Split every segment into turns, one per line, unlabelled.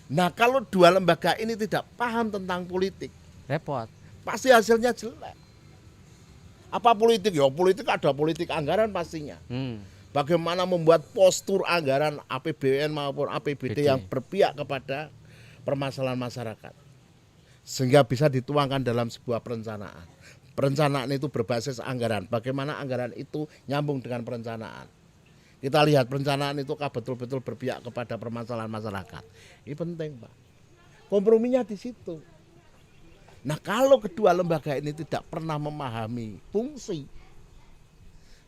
Nah, kalau dua lembaga ini tidak paham tentang politik,
Repot.
pasti hasilnya jelek. Apa politik? Ya politik, ada politik anggaran pastinya. Bagaimana membuat postur anggaran APBN maupun APBD yang berpihak kepada permasalahan masyarakat, sehingga bisa dituangkan dalam sebuah perencanaan. Perencanaan itu berbasis anggaran. Bagaimana anggaran itu nyambung dengan perencanaan. Kita lihat perencanaan itu betul-betul berpihak kepada permasalahan masyarakat. Ini penting, Pak. Komprominya di situ. Nah, kalau kedua lembaga ini tidak pernah memahami fungsi,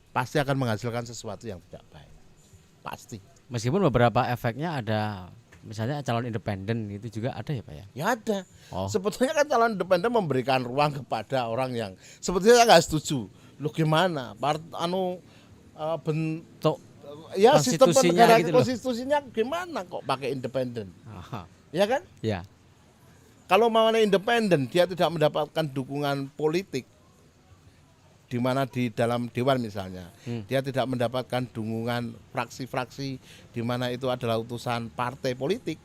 pasti akan menghasilkan sesuatu yang tidak baik. Pasti.
Meskipun beberapa efeknya ada, misalnya calon independen itu juga ada ya Pak ya?
Ya ada.
Oh.
Sebetulnya kan calon independen memberikan ruang kepada orang yang sebetulnya nggak setuju. Lu gimana?
Bentuk
ya sistem
konstitusinya
negara
gitu loh.
konstitusinya gimana kok pakai independen?
Aha.
Ya kan?
Ya.
Kalau mau independen, dia tidak mendapatkan dukungan politik, di mana di dalam dewan misalnya, dia tidak mendapatkan dukungan fraksi-fraksi, di mana itu adalah utusan partai politik,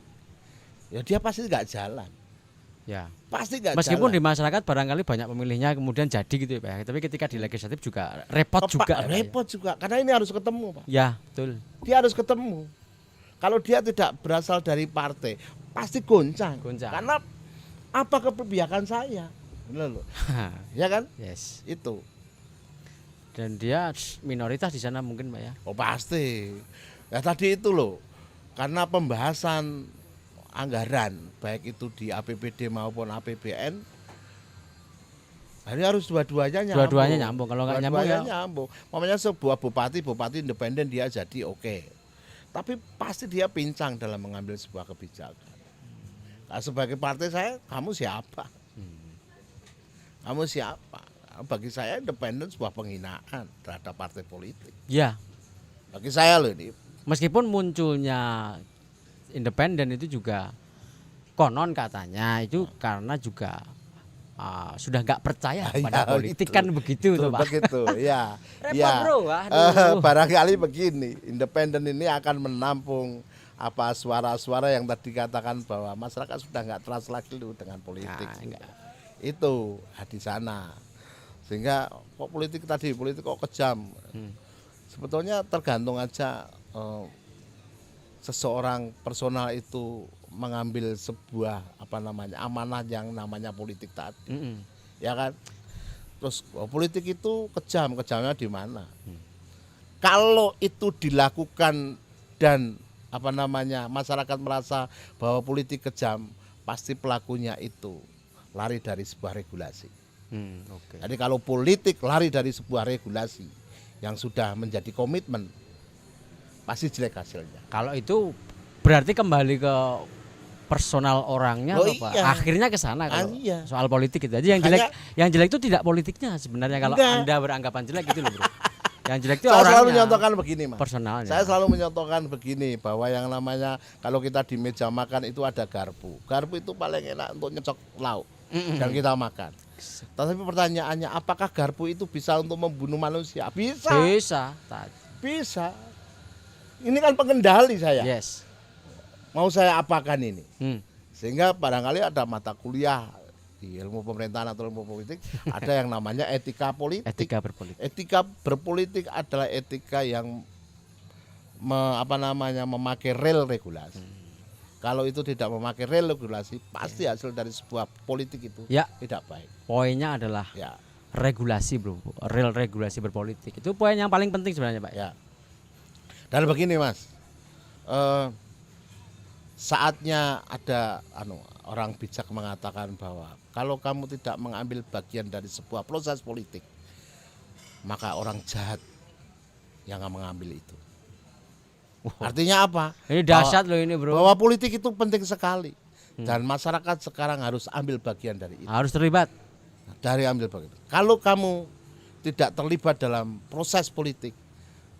ya dia pasti nggak jalan.
Ya.
Pasti nggak jalan.
Meskipun di masyarakat barangkali banyak pemilihnya kemudian jadi gitu ya Pak ya. Tapi ketika di legislatif juga repot juga.
Repot juga, karena ini harus ketemu Pak.
Ya, betul.
Dia harus ketemu. Kalau dia tidak berasal dari partai, pasti goncang. Karena apa keberpihakan saya? Benar loh. Ya kan?
Yes.
Itu.
Dan dia minoritas di sana mungkin Pak ya.
Oh pasti. Ya tadi itu loh. Karena pembahasan anggaran baik itu di APBD maupun APBN, ini harus dua-duanya nyambung.
Dua-duanya nyambung. Kalau nggak nyambung ya
nyambung. Mamanya sebuah bupati independen dia jadi oke. Tapi pasti dia pincang dalam mengambil sebuah kebijakan. Nah, sebagai partai saya, kamu siapa? Kamu siapa? Bagi saya independen sebuah penghinaan terhadap partai politik.
Ya.
Bagi saya loh ini.
Meskipun munculnya independen itu juga konon katanya itu karena juga sudah nggak percaya pada politik itu. Kan begitu tuh Pak.
Begitu, ya.
Repot
ya.
Bro.
Barangkali begini, independen ini akan menampung apa suara-suara yang tadi katakan bahwa masyarakat sudah nggak trust lagi dengan politik. Itu di sana. Sehingga kok politik kok kejam. Sebetulnya tergantung aja seseorang personal itu mengambil sebuah amanah yang namanya politik tadi. Ya kan? Terus politik itu kejamnya di mana? Kalau itu dilakukan dan masyarakat merasa bahwa politik kejam, pasti pelakunya itu lari dari sebuah regulasi.
Okay.
Jadi kalau politik lari dari sebuah regulasi yang sudah menjadi komitmen, pasti jelek hasilnya.
Kalau itu berarti kembali ke personal orangnya, Pak. Akhirnya ke sana kalau soal politik itu. Jadi yang jelek itu tidak politiknya sebenarnya kalau Anda beranggapan jelek gitu loh, Bro. Yang jelek itu orangnya. Saya selalu menyontohkan begini, Mas. Personalnya.
Saya selalu menyontohkan begini bahwa yang namanya kalau kita di meja makan itu ada garpu. Garpu itu paling enak untuk nyocok lauk dan kita makan. Tapi pertanyaannya, apakah garpu itu bisa untuk membunuh manusia? Bisa. Bisa. Ini kan pengendali saya.
Yes.
Mau saya apakan ini? Sehingga barangkali ada mata kuliah di ilmu pemerintahan atau ilmu politik ada yang namanya etika politik.
Etika berpolitik.
Etika berpolitik adalah etika yang memakai rel regulasi. Kalau itu tidak memakai rel regulasi, pasti hasil dari sebuah politik itu tidak baik.
Poinnya adalah regulasi, Bro. Rel regulasi berpolitik. Itu poin yang paling penting sebenarnya, Pak.
Ya. Dan begini, Mas. Saatnya ada orang bijak mengatakan bahwa kalau kamu tidak mengambil bagian dari sebuah proses politik, maka orang jahat yang akan mengambil itu. Artinya apa?
Ini dahsyat loh ini, Bro.
Bahwa politik itu penting sekali. Dan masyarakat sekarang harus ambil bagian dari itu.
Harus terlibat.
Ambil bagian. Kalau kamu tidak terlibat dalam proses politik,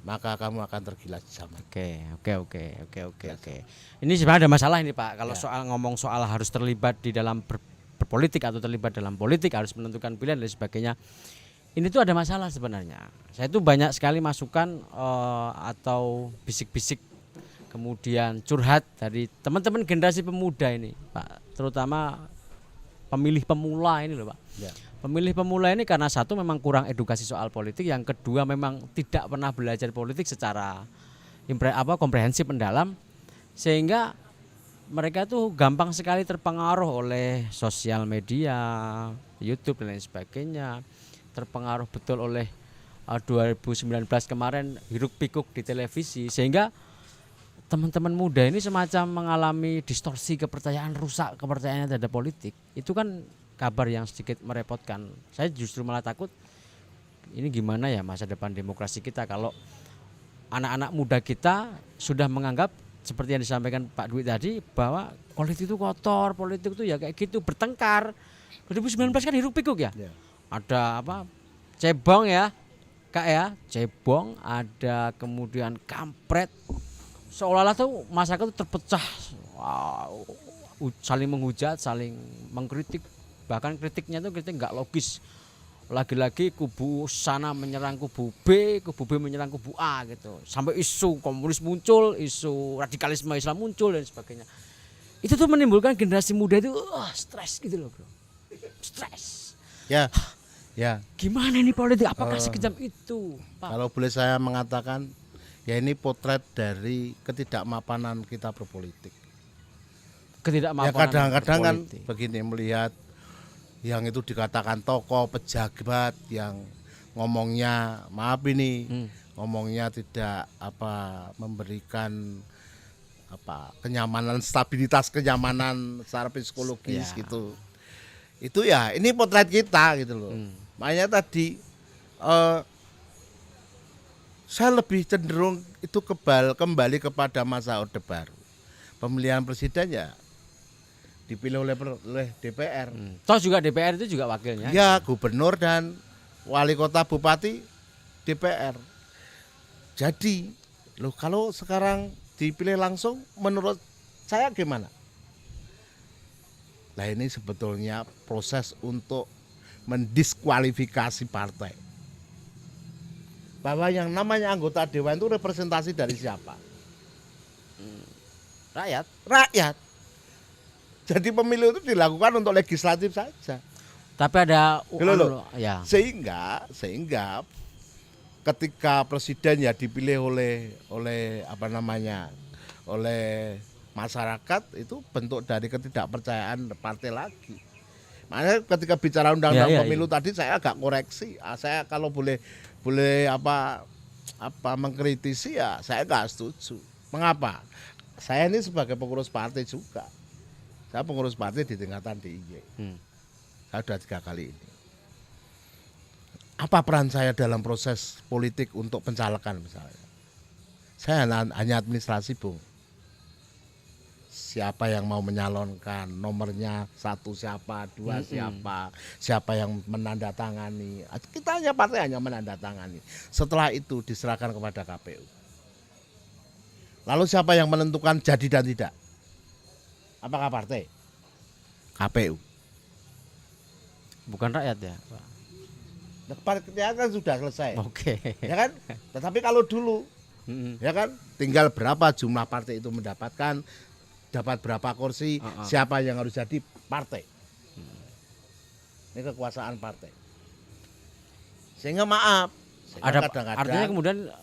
maka kamu akan tergila zaman.
Oke. Ini sebenarnya ada masalah ini, Pak. Kalau soal ngomong soal harus terlibat di dalam berpolitik atau terlibat dalam politik, harus menentukan pilihan dan sebagainya. Ini tuh ada masalah sebenarnya. Saya tuh banyak sekali masukan atau bisik-bisik kemudian curhat dari teman-teman generasi pemuda ini, Pak, terutama pemilih pemula ini loh, Pak.
Ya.
Pemilih pemula ini karena satu memang kurang edukasi soal politik, yang kedua memang tidak pernah belajar politik secara komprehensif mendalam, sehingga mereka tuh gampang sekali terpengaruh oleh sosial media, YouTube dan lain sebagainya, terpengaruh betul oleh 2019 kemarin hiruk pikuk di televisi, sehingga teman-teman muda ini semacam mengalami distorsi kepercayaan, rusak kepercayaannya terhadap politik. Itu kan kabar yang sedikit merepotkan. Saya justru malah takut ini gimana ya masa depan demokrasi kita kalau anak-anak muda kita sudah menganggap seperti yang disampaikan Pak Dwi tadi, bahwa politik itu kotor, politik itu ya kayak gitu, bertengkar. 2019 kan hiruk pikuk ya. Ada apa? Cebong ya, Kak ya, cebong, ada kemudian kampret. Seolah-olah tuh masyarakat itu terpecah, saling menghujat, saling mengkritik, bahkan kritiknya tuh kritik nggak logis. Lagi-lagi kubu sana menyerang kubu B menyerang kubu A gitu. Sampai isu komunis muncul, isu radikalisme Islam muncul dan sebagainya. Itu tuh menimbulkan generasi muda itu stres gitu loh, bro. Stres.
Ya. Ya.
Gimana ini politik? Apakah sekejam itu, Pak?
Kalau boleh saya mengatakan, ya ini potret dari ketidakmapanan kita berpolitik.
Ketidakmapanan.
Ya kadang-kadang kan begini, melihat yang itu dikatakan tokoh pejabat yang ngomongnya ngomongnya tidak memberikan kenyamanan, stabilitas kenyamanan secara psikologis gitu. Itu ya ini potret kita gitu loh. Makanya tadi saya lebih cenderung itu kembali kepada masa Orde Baru. Pemilihan presiden ya dipilih oleh DPR.
Toh juga DPR itu juga wakilnya.
Ya, gubernur dan wali kota bupati DPR. Jadi, kalau sekarang dipilih langsung menurut saya gimana? Nah, ini sebetulnya proses untuk mendiskualifikasi partai. Bahwa yang namanya anggota dewan itu representasi dari siapa? Rakyat. Jadi pemilu itu dilakukan untuk legislatif saja.
Tapi ada
ya. Sehingga ketika presiden ya dipilih oleh masyarakat, itu bentuk dari ketidakpercayaan partai lagi. Makanya ketika bicara undang-undang pemilu tadi saya agak koreksi. Saya kalau boleh mengkritisi ya saya enggak setuju. Mengapa? Saya ini sebagai pengurus partai juga. Saya pengurus partai di tingkatan DIY. Saya sudah 3 kali ini. Apa peran saya dalam proses politik untuk pencalekan misalnya? Saya hanya administrasi, Bung. Siapa yang mau menyalonkan, nomornya 1 siapa, 2 siapa yang menandatangani. Kita partai hanya menandatangani. Setelah itu diserahkan kepada KPU. Lalu siapa yang menentukan jadi dan tidak? Apakah partai? KPU.
Bukan rakyat ya, Pak.
Partai kan sudah selesai.
Oke.
Ya kan? Tetapi kalau dulu, ya kan, tinggal berapa jumlah partai itu mendapatkan, dapat berapa kursi, siapa yang harus jadi partai. Ini kekuasaan partai. Sehingga
artinya kemudian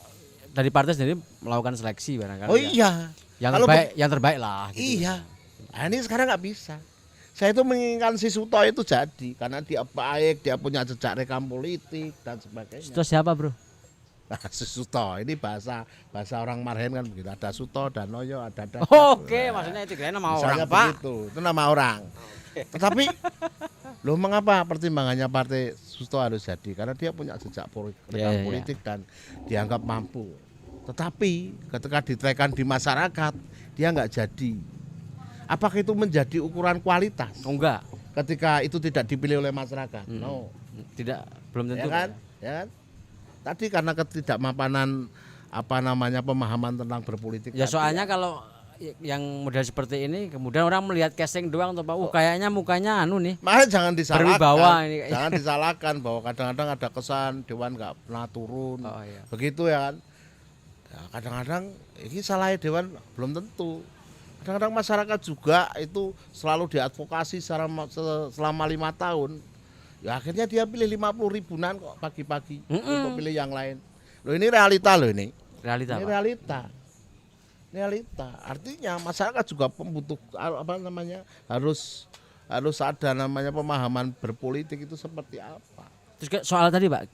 dari partai sendiri melakukan seleksi barangkali.
Oh iya.
Yang terbaik lah. Gitu.
Iya. Nah, ini sekarang nggak bisa. Saya itu menginginkan si Suto itu jadi karena dia baik, dia punya jejak rekam politik dan sebagainya.
Suto siapa, bro?
Nah, si Suto ini bahasa orang Marhen kan begitu. Ada Suto, Danoyo, ada Dadan.
Oke, maksudnya itu kira nama orang, Pak.
Itu nama orang. Tetapi loh, mengapa pertimbangannya partai Suto harus jadi? Karena dia punya jejak rekam politik dan dianggap mampu. Tetapi ketika diterapkan di masyarakat, dia nggak jadi. Apakah itu menjadi ukuran kualitas?
Oh, enggak.
Ketika itu tidak dipilih oleh masyarakat. No.
Tidak, belum tentu.
Ya kan? Ya kan? Tadi karena ketidakmapanan pemahaman tentang berpolitik.
Ya soalnya kalau yang model seperti ini kemudian orang melihat casing doang tuh Pak. Kayaknya mukanya nih.
Makanya jangan disalahkan.
Berwibawa ini.
Jangan disalahkan bahwa kadang-kadang ada kesan dewan nggak pernah turun. Begitu ya kan. Ya, kadang-kadang ini salah dewan belum tentu. Kadang-kadang masyarakat juga itu selalu diadvokasi selama 5 tahun. Ya akhirnya dia pilih 50 ribuan kok pagi-pagi untuk pilih yang lain. Loh ini realita loh ini.
Realita.
Ini realita. Realita. Artinya masyarakat juga membutuh harus ada namanya pemahaman berpolitik itu seperti apa.
Terus soal tadi Pak,